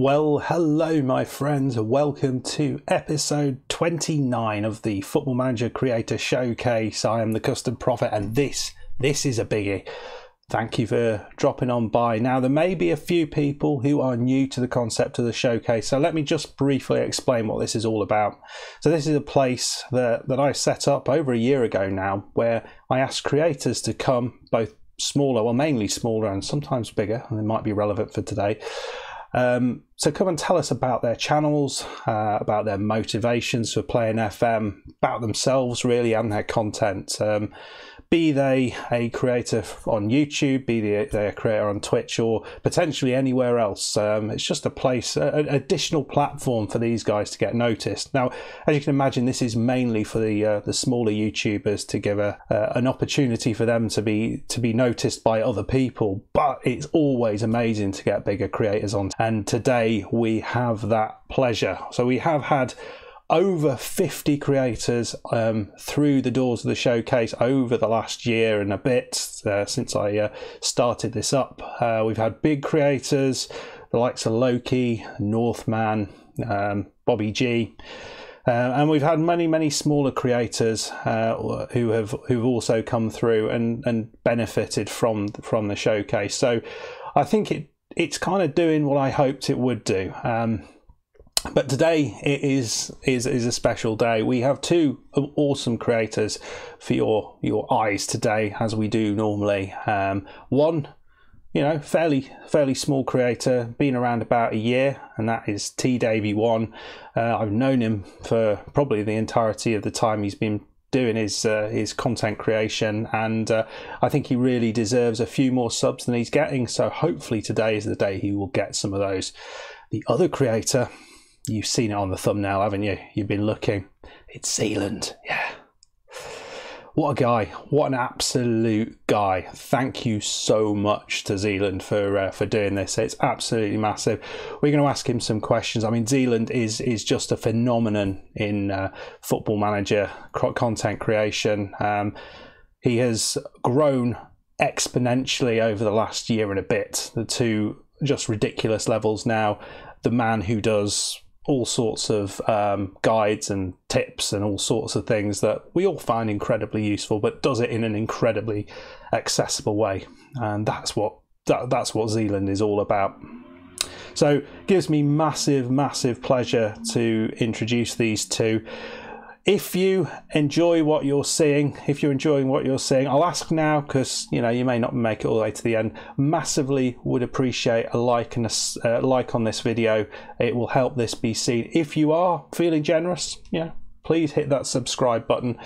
Well, hello my friends, welcome to episode 29 of the Football Manager Creator Showcase. I am the Custard Prophet and this is a biggie. Thank you for dropping on by. Now, there may be a few people who are new to the concept of the showcase, so let me just briefly explain what this is all about. So this is a place that I set up over a year ago now, where I ask creators to come, both smaller, well mainly smaller and sometimes bigger, and they might be relevant for today. So come and tell us about their channels, about their motivations for playing FM, about themselves really and their content. Be they a creator on YouTube, be they a creator on Twitch, or potentially anywhere else. It's just a place, an additional platform for these guys to get noticed. Now, as you can imagine, this is mainly for the smaller YouTubers to give an opportunity for them to be noticed by other people. But it's always amazing to get bigger creators on. And today we have that pleasure. So we have had over 50 creators through the doors of the showcase over the last year and a bit since I started this up. We've had big creators, the likes of Loki, Northman, Bobby G, and we've had many smaller creators who've also come through and benefited from the showcase. So I think it's kind of doing what I hoped it would do. But today it is a special day. We have two awesome creators for your eyes today, as we do normally. One, fairly small creator, been around about a year, and that is TDavy1. I've known him for probably the entirety of the time he's been doing his content creation, and I think he really deserves a few more subs than he's getting. So hopefully today is the day he will get some of those. The other creator, you've seen it on the thumbnail, haven't you? You've been looking. It's Zealand. Yeah. What a guy. What an absolute guy. Thank you so much to Zealand for doing this. It's absolutely massive. We're going to ask him some questions. I mean, Zealand is just a phenomenon in Football Manager content creation. He has grown exponentially over the last year and a bit to just ridiculous levels now. The man who does all sorts of guides and tips and all sorts of things that we all find incredibly useful, but does it in an incredibly accessible way, and that's what Zealand is all about. So it gives me massive pleasure to introduce these two. If you enjoy what you're seeing, I'll ask now, because you may not make it all the way to the end. Massively would appreciate a like and a like on this video. It will help this be seen. If you are feeling generous, please hit that subscribe button.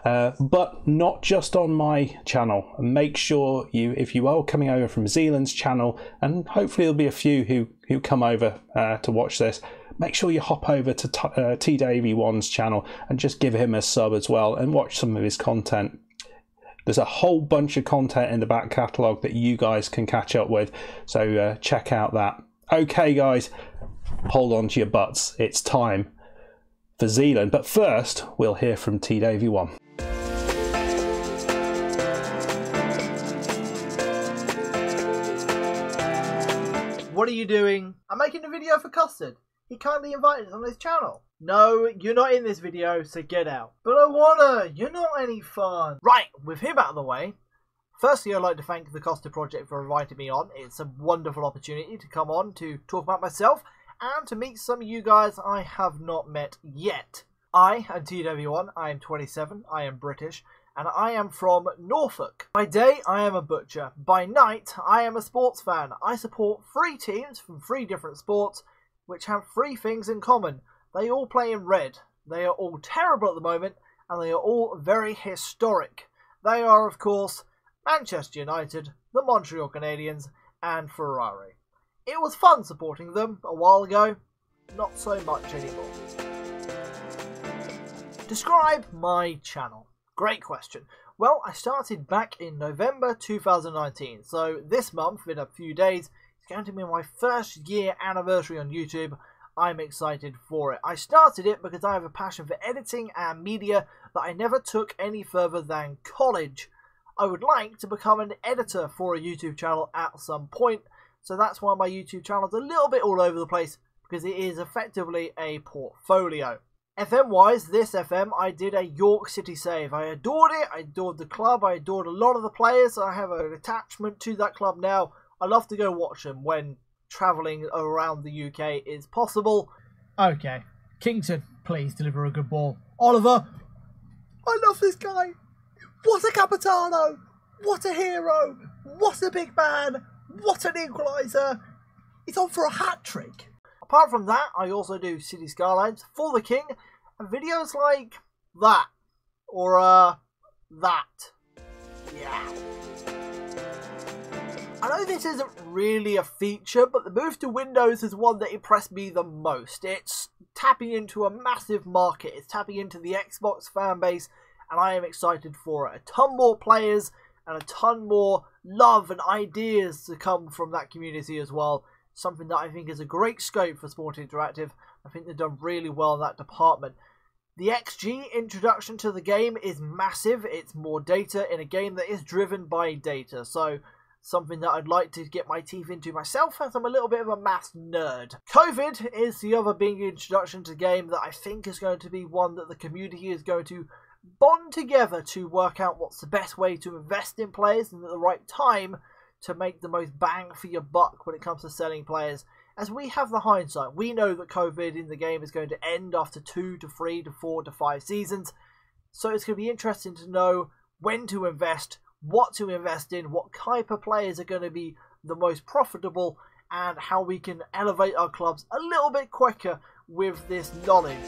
But not just on my channel. Make sure if you are coming over from Zealand's channel, and hopefully there'll be a few who come over to watch this, make sure you hop over to TDavy1's channel and just give him a sub as well and watch some of his content. There's a whole bunch of content in the back catalogue that you guys can catch up with, so check out that. Okay guys, hold on to your butts. It's time for Zealand, but first we'll hear from TDavy1. What are you doing? I'm making a video for Custard. He kindly invited us on his channel. No, you're not in this video, so get out. But I wanna, you're not any fun. Right, with him out of the way, firstly I'd like to thank the Custard Project for inviting me on. It's a wonderful opportunity to come on to talk about myself and to meet some of you guys I have not met yet. I am TDavy1, I am 27, I am British, and I am from Norfolk. By day, I am a butcher. By night, I am a sports fan. I support 3 teams from 3 different sports, which have 3 things in common. They all play in red. They are all terrible at the moment, and they are all very historic. They are, of course, Manchester United, the Montreal Canadiens, and Ferrari. It was fun supporting them a while ago, not so much anymore. Describe my channel. Great question. Well, I started back in November 2019, so this month, in a few days, it's going to be my first year anniversary on YouTube. I'm excited for it. I started it because I have a passion for editing and media that I never took any further than college. I would like to become an editor for a YouTube channel at some point, So that's why my YouTube channel's a little bit all over the place, because it is effectively a portfolio. FM-wise, this FM, I did a York City save. I adored it, I adored the club, I adored a lot of the players. I have an attachment to that club now. I love to go watch them when travelling around the UK is possible. Okay, Kingston, please deliver a good ball. Oliver, I love this guy. What a Capitano! What a hero! What a big man! What an equaliser! He's on for a hat-trick. Apart from that, I also do City Skylines, For the King, and videos like that. Or, that. Yeah. I know this isn't really a feature, but the move to Windows is one that impressed me the most. It's tapping into a massive market. It's tapping into the Xbox fan base, and I am excited for it. A ton more players and a ton more love and ideas to come from that community as well. Something that I think is a great scope for Sport Interactive. I think they've done really well in that department. The XG introduction to the game is massive. It's more data in a game that is driven by data. So something that I'd like to get my teeth into myself, as I'm a little bit of a maths nerd. COVID is the other big introduction to the game that I think is going to be one that the community is going to bond together to work out what's the best way to invest in players and at the right time to make the most bang for your buck when it comes to selling players. As we have the hindsight, we know that COVID in the game is going to end after 2 to 3 to 4 to 5 seasons. So it's going to be interesting to know when to invest, what to invest in, what type of players are going to be the most profitable, and how we can elevate our clubs a little bit quicker with this knowledge.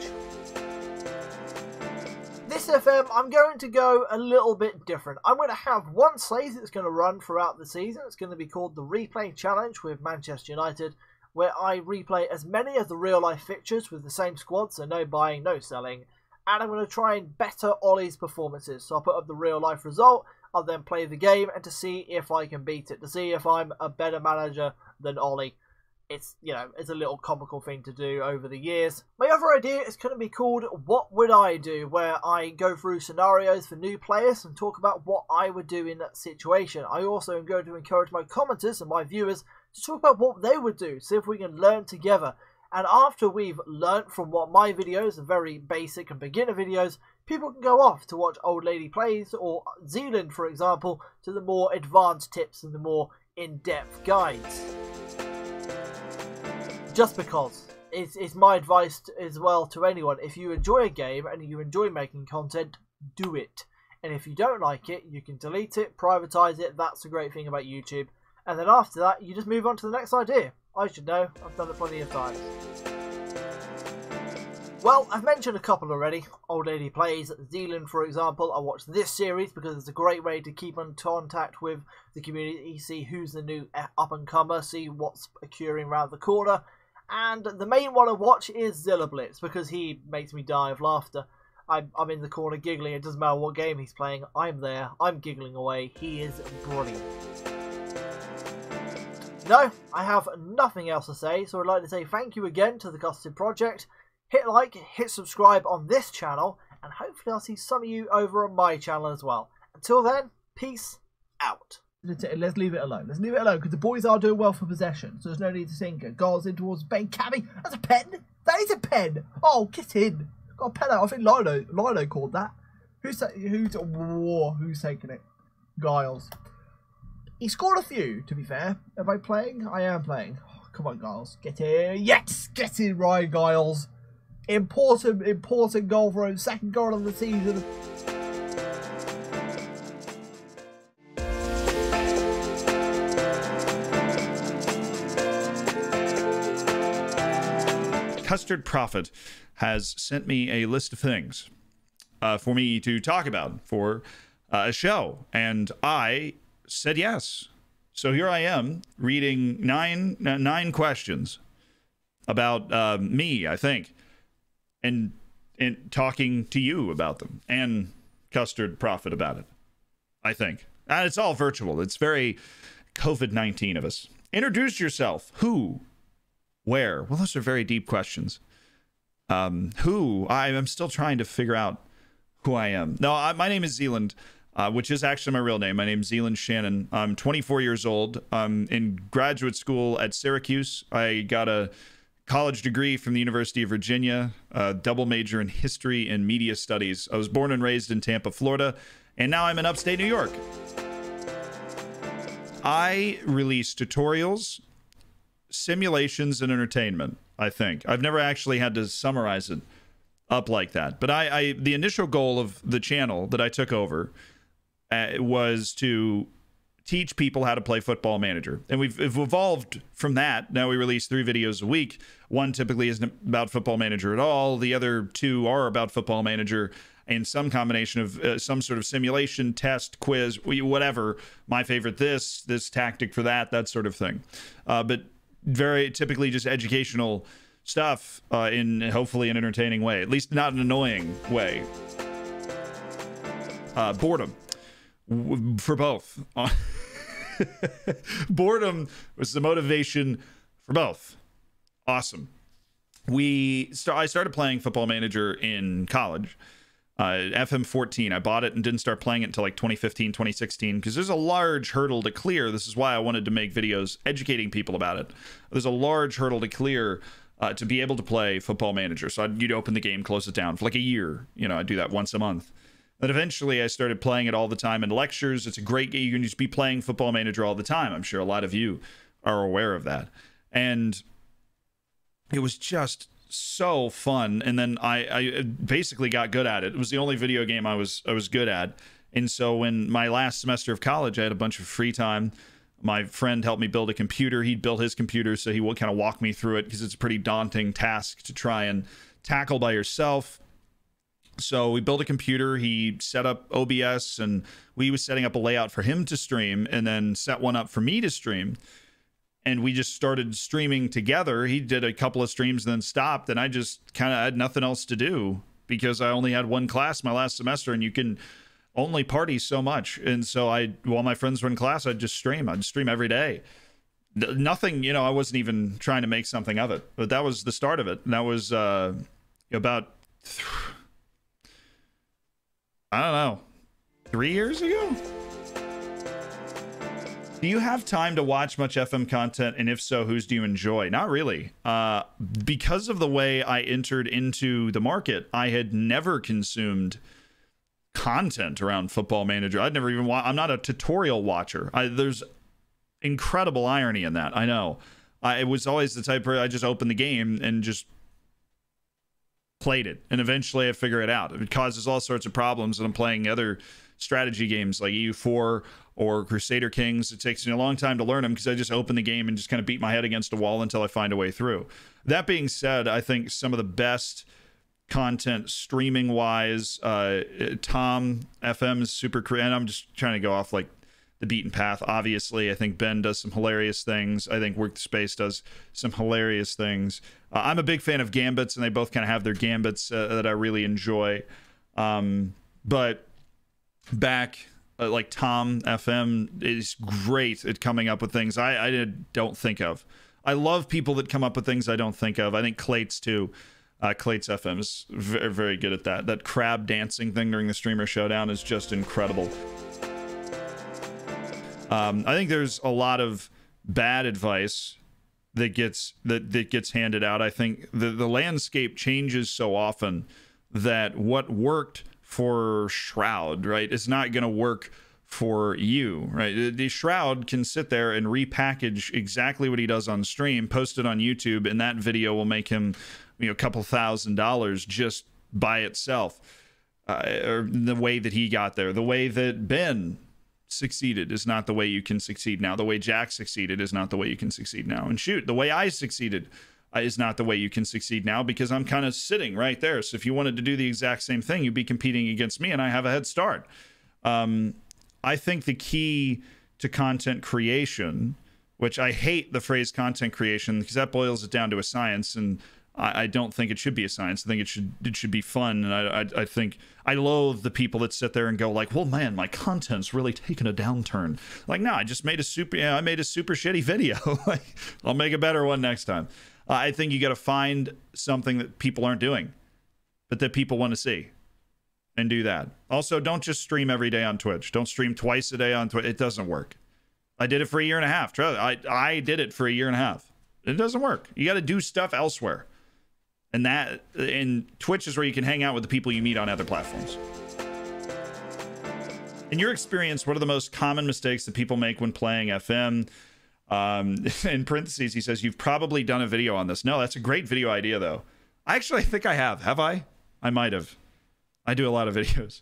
This FM, I'm going to go a little bit different. I'm going to have one save that's going to run throughout the season. It's going to be called the Replay Challenge with Manchester United, where I replay as many of the real-life fixtures with the same squad, so no buying, no selling. And I'm going to try and better Ollie's performances. So I'll put up the real-life result, I'll then play the game, and to see if I can beat it, to see if I'm a better manager than Ollie. It's, you know, it's a little comical thing to do over the years. My other idea is going to be called What Would I Do, where I go through scenarios for new players and talk about what I would do in that situation. I also am going to encourage my commenters and my viewers to talk about what they would do, see if we can learn together. And after we've learnt from what my videos are very basic and beginner videos, people can go off to watch Old Lady Plays or Zealand, for example, to the more advanced tips and the more in-depth guides. Just because. It's my advice as well to anyone. If you enjoy a game and you enjoy making content, do it. And if you don't like it, you can delete it, privatize it. That's the great thing about YouTube. And then after that, you just move on to the next idea. I should know. I've done it plenty of times. Well, I've mentioned a couple already. Old Lady Plays, Zealand, for example. I watched this series because it's a great way to keep in contact with the community, see who's the new up-and-comer, see what's occurring around the corner. And the main one I watch is Zilla Blitz, because he makes me die of laughter. I'm in the corner giggling. It doesn't matter what game he's playing. I'm there. I'm giggling away. He is brilliant. No, I have nothing else to say, so I'd like to say thank you again to the Custard Project. Hit like, hit subscribe on this channel, and hopefully I'll see some of you over on my channel as well. Until then, peace out. Let's leave it alone. Let's leave it alone, because the boys are doing well for possession, so there's no need to tinker. Goals in towards Ben Cabby. That's a pen. That is a pen. Oh, get in. Got a pen out. I think Lilo called that. Who's taking it? Giles. He scored a few, to be fair. Am I playing? I am playing. Oh, come on, Giles. Get in. Yes! Get in, Ryan Giles. Important goal for him. Second goal of the season. Custard Prophet has sent me a list of things for me to talk about for a show, and I said yes. So here I am reading nine questions about me, I think, and talking to you about them, and Custard Prophet about it, I think. And it's all virtual. It's very COVID-19 of us. Introduce yourself. Who? Where? Well, those are very deep questions. Who? I'm still trying to figure out who I am. No, my name is Zealand. which is actually my real name. My name's Zealand Shannon. I'm 24 years old. I'm in graduate school at Syracuse. I got a college degree from the University of Virginia, a double major in history and media studies. I was born and raised in Tampa, Florida, and now I'm in upstate New York. I release tutorials, simulations, and entertainment, I think. I've never actually had to summarize it up like that. But the initial goal of the channel that I took over was to teach people how to play Football Manager. And we've evolved from that. Now we release 3 videos a week. One typically isn't about Football Manager at all. The other 2 are about Football Manager and some combination of some sort of simulation, test, quiz, whatever. My favorite this tactic for that sort of thing. But very typically just educational stuff in hopefully an entertaining way, at least not an annoying way. Boredom. For both. Boredom was the motivation for both. Awesome. I started playing Football Manager in college. FM14. I bought it and didn't start playing it until like 2015, 2016, because there's a large hurdle to clear. This is why I wanted to make videos educating people about it. There's a large hurdle to clear to be able to play Football Manager. So you'd open the game, close it down for like a year. You know, I do that once a month. But eventually I started playing it all the time in lectures. It's a great game. You can just be playing Football Manager all the time. I'm sure a lot of you are aware of that. And it was just so fun. And then I basically got good at it. It was the only video game I was good at. And so when my last semester of college, I had a bunch of free time. My friend helped me build a computer. He'd built his computer, so he would kind of walk me through it because it's a pretty daunting task to try and tackle by yourself. So we built a computer. He set up OBS, and we was setting up a layout for him to stream, and then set one up for me to stream. And we just started streaming together. He did a couple of streams and then stopped, and I just kind of had nothing else to do because I only had one class my last semester, and you can only party so much. And so while my friends were in class, I'd just stream. I'd stream every day. Nothing, I wasn't even trying to make something of it, but that was the start of it. And that was about, I don't know, 3 years ago? Do you have time to watch much FM content? And if so, whose do you enjoy? Not really. Because of the way I entered into the market, I had never consumed content around Football Manager. I'd never even I'm not a tutorial watcher. There's incredible irony in that. I know. It was always the type where I just opened the game and just played it, and eventually I figure it out. It causes all sorts of problems, and I'm playing other strategy games like EU4 or Crusader Kings. It takes me a long time to learn them because I just open the game and just kind of beat my head against a wall until I find a way through. That being said, I think some of the best content streaming wise, Tom FM is super creative, and I'm just trying to go off like the beaten path. Obviously, I think Ben does some hilarious things. I think Workspace does some hilarious things. I'm a big fan of Gambits, and they both kind of have their Gambits that I really enjoy. But back, like Tom FM is great at coming up with things I don't think of. I love people that come up with things I don't think of. I think Clates too. Clates FM is very, very good at that. That crab dancing thing during the streamer showdown is just incredible. I think there's a lot of bad advice that gets handed out. I think the landscape changes so often that what worked for Shroud, right, is not going to work for you, right? The Shroud can sit there and repackage exactly what he does on stream, post it on YouTube, and that video will make him, a couple $1,000 just by itself. Or the way that he got there, the way that Ben succeeded is not the way you can succeed now. The way Jack succeeded is not the way you can succeed now. And shoot, the way I succeeded is not the way you can succeed now, because I'm kind of sitting right there. So if you wanted to do the exact same thing, you'd be competing against me, and I have a head start. I think the key to content creation, which I hate the phrase content creation because that boils it down to a science, and I don't think it should be a science. I think it should be fun. And I think I loathe the people that sit there and go like, well, man, my content's really taken a downturn. Like, no, I just made I made a super shitty video. Like, I'll make a better one next time. I think you got to find something that people aren't doing, but that people want to see. and do that. Also, don't just stream every day on Twitch. Don't stream twice a day on Twitch. It doesn't work. I did it for a year and a half. I did it for a year and a half. It doesn't work. You got to do stuff elsewhere. And Twitch is where you can hang out with the people you meet on other platforms. In your experience, what are the most common mistakes that people make when playing FM? In parentheses, he says, you've probably done a video on this. No, that's a great video idea, though. I think I have. Have I? I might have. I do a lot of videos.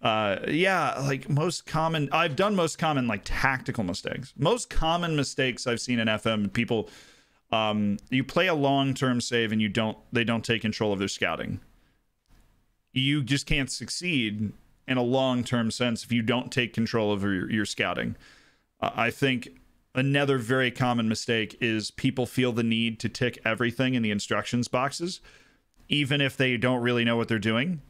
Yeah, like most common, I've done most common like tactical mistakes. Most common mistakes I've seen in FM, people, you play a long-term save and they don't take control of their scouting. You just can't succeed in a long-term sense if you don't take control of your scouting. I think another very common mistake is people feel the need to tick everything in the instructions boxes, even if they don't really know what they're doing.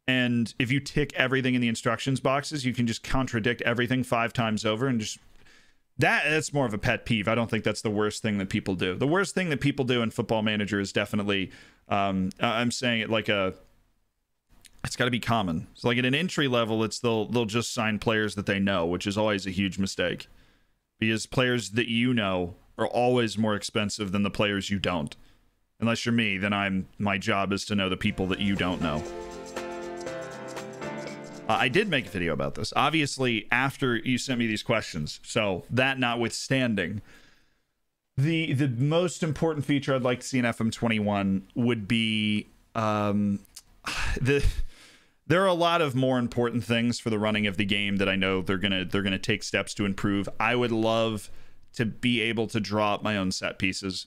And if you tick everything in the instructions boxes, you can just contradict everything 5 times over, and just that's more of a pet peeve. I don't think that's the worst thing that people do. The worst thing that people do in Football Manager is definitely, I'm saying it like it's got to be common. So like at an entry level, they'll just sign players that they know, which is always a huge mistake, because players that you know are always more expensive than the players you don't. Unless you're me, then my job is to know the people that you don't know. I did make a video about this, obviously, after you sent me these questions. So that notwithstanding, the most important feature I'd like to see in FM21 would be there are a lot of more important things for the running of the game that I know they're gonna take steps to improve. I would love to be able to draw up my own set pieces.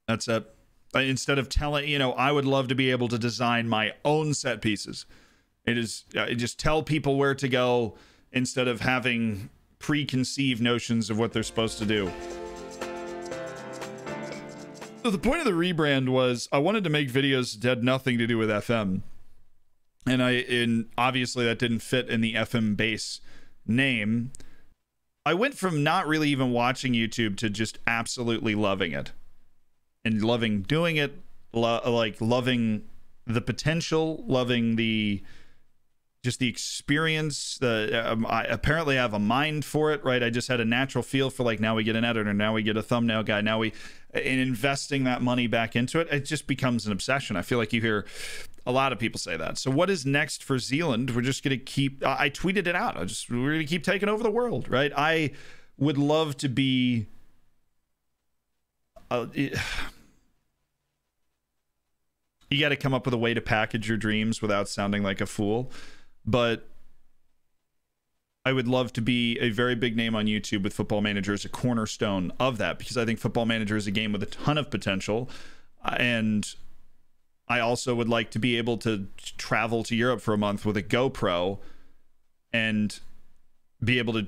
That's it. Instead of telling, I would love to be able to design my own set pieces. It is just tell people where to go instead of having preconceived notions of what they're supposed to do. So the point of the rebrand was I wanted to make videos that had nothing to do with FM. And obviously that didn't fit in the FM base name. I went from not really even watching YouTube to just absolutely loving it. And loving doing it, like loving the potential, loving the experience. I apparently have a mind for it, right? I just had a natural feel for, like, now we get an editor, now we get a thumbnail guy, in investing that money back into it, it just becomes an obsession. I feel like you hear a lot of people say that. So what is next for Zealand? We're just going to keep, I tweeted it out. We're going to keep taking over the world, right? I would love to be, you got to come up with a way to package your dreams without sounding like a fool. But I would love to be a very big name on YouTube with Football Manager as a cornerstone of that, because I think Football Manager is a game with a ton of potential. And I also would like to be able to travel to Europe for a month with a GoPro and be able to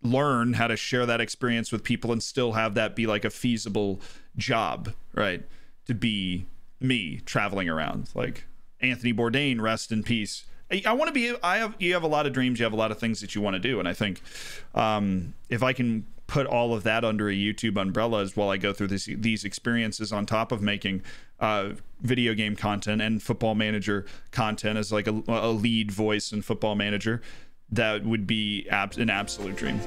learn how to share that experience with people and still have that be like a feasible job, right? To be me traveling around, like Anthony Bourdain, rest in peace. I want to be, you have a lot of dreams, you have a lot of things that you want to do. And I think if I can put all of that under a YouTube umbrella as while I go through these experiences on top of making video game content and Football Manager content as like a lead voice in Football Manager, that would be an absolute dream.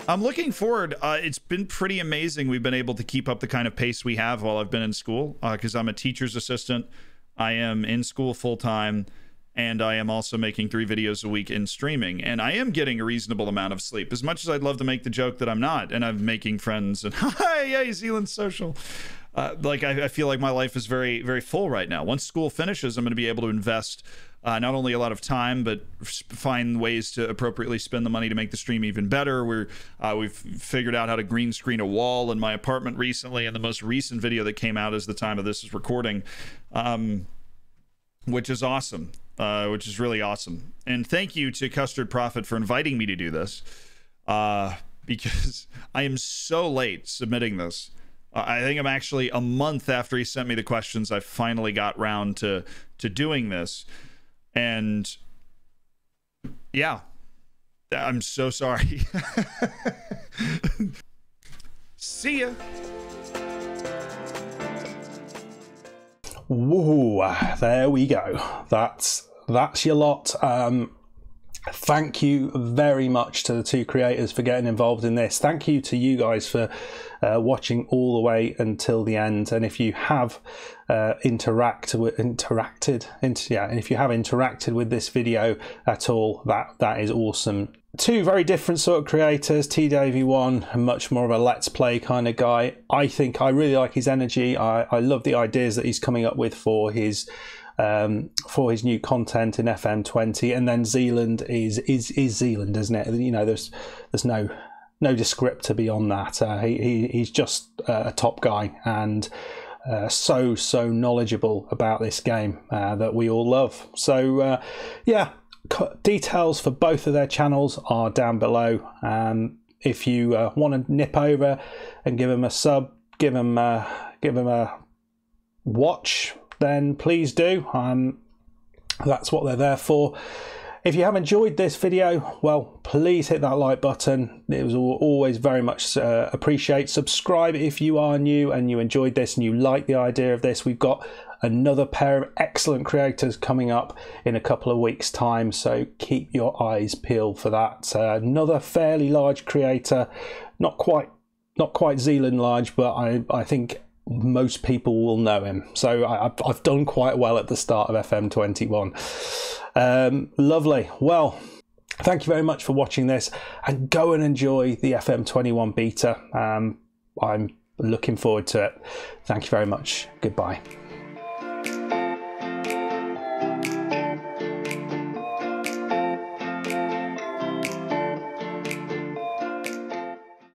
I'm looking forward. It's been pretty amazing. We've been able to keep up the kind of pace we have while I've been in school, because I'm a teacher's assistant. I am in school full-time, and I am also making 3 videos a week in streaming, and I am getting a reasonable amount of sleep. As much as I'd love to make the joke that I'm not, and I'm making friends, and hi, yay, Zealand social. Like, I feel like my life is very, very full right now. Once school finishes, I'm going to be able to invest not only a lot of time, but find ways to appropriately spend the money to make the stream even better. We've figured out how to green screen a wall in my apartment recently, and the most recent video that came out as the time of this is recording, which is awesome, which is really awesome. And thank you to Custard Prophet for inviting me to do this, because I am so late submitting this. I think I'm actually a month after he sent me the questions, I finally got round to doing this. And yeah, I'm so sorry. See ya. Woo, there we go. That's your lot. Thank you very much to the two creators for getting involved in this. Thank you to you guys for watching all the way until the end. And if you have interacted with this video at all, that is awesome. Two very different sort of creators. TDavy1, much more of a let's play kind of guy. I think I really like his energy. I love the ideas that he's coming up with for his new content in FM20, and then Zealand is Zealand, isn't it? You know, there's no descriptor beyond that. He's just a top guy, and so knowledgeable about this game that we all love. So yeah, details for both of their channels are down below. If you want to nip over and give them a sub, give them a watch, then please do. That's what they're there for. If you have enjoyed this video, well, please hit that like button. It was always very much appreciated. Subscribe if you are new and you enjoyed this and you like the idea of this. We've got another pair of excellent creators coming up in a couple of weeks' time, so keep your eyes peeled for that. Another fairly large creator, not quite Zealand large, but I think most people will know him. So I've done quite well at the start of FM21. Lovely. Well, thank you very much for watching this, and go and enjoy the FM21 beta. I'm looking forward to it. Thank you very much. Goodbye.